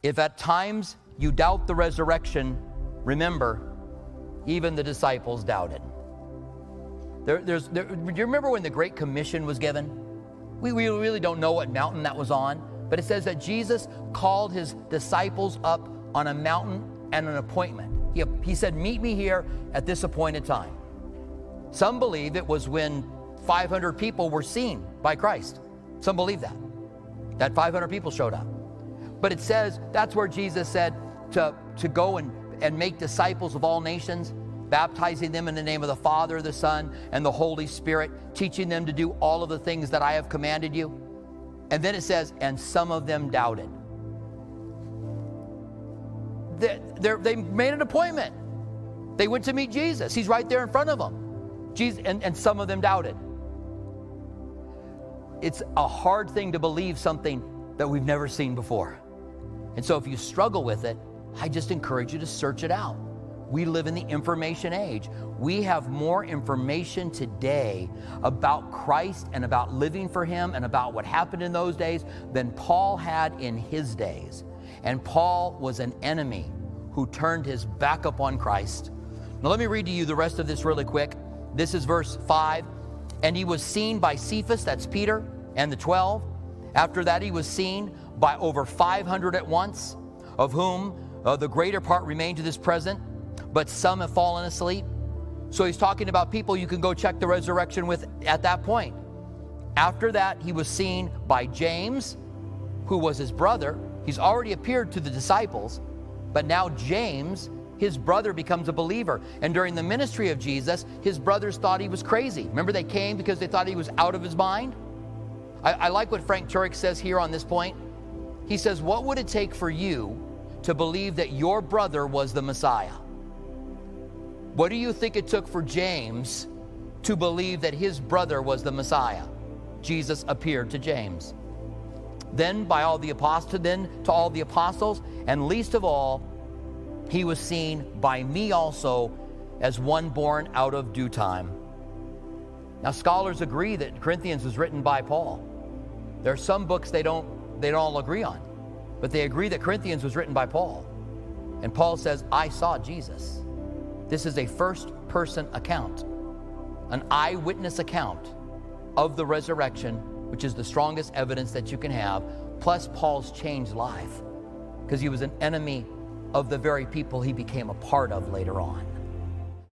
If at times you doubt the resurrection, remember, even the disciples doubted. Do you remember when the Great Commission was given? We really don't know what mountain that was on, but it says that Jesus called his disciples up on a mountain and an appointment. He said, meet me here at this appointed time. Some believe it was when 500 people were seen by Christ. Some believe that 500 people showed up. But it says that's where Jesus said to go and make disciples of all nations, baptizing them in the name of the Father, the Son, and the Holy Spirit, teaching them to do all of the things that I have commanded you. And then it says, and some of them doubted. They made an appointment. They went to meet Jesus. He's right there in front of them. Jesus, and some of them doubted. It's a hard thing to believe something that we've never seen before. And so if you struggle with it, I just encourage you to search it out. We live in the information age. We have more information today about Christ and about living for him and about what happened in those days than Paul had in his days. And Paul was an enemy who turned his back upon Christ. Now let me read to you the rest of this really quick. This is verse 5. And he was seen by Cephas, that's Peter, and the 12. After that he was seen by over 500 at once, of whom the greater part remain to this present, but some have fallen asleep. So he's talking about people you can go check the resurrection with at that point. After that, he was seen by James, who was his brother. He's already appeared to the disciples, but now James, his brother, becomes a believer. And during the ministry of Jesus, his brothers thought he was crazy. Remember, they came because they thought he was out of his mind? I like what Frank Turek says here on this point. He says, what would it take for you to believe that your brother was the Messiah? What do you think it took for James to believe that his brother was the Messiah? Jesus appeared to James. Then to all the apostles, and least of all, he was seen by me also as one born out of due time. Now, scholars agree that Corinthians was written by Paul. There are some books they don't all agree on, but they agree that Corinthians was written by Paul. And Paul says, I saw Jesus. This is a first-person account, an eyewitness account of the resurrection, which is the strongest evidence that you can have, plus Paul's changed life, because he was an enemy of the very people he became a part of later on.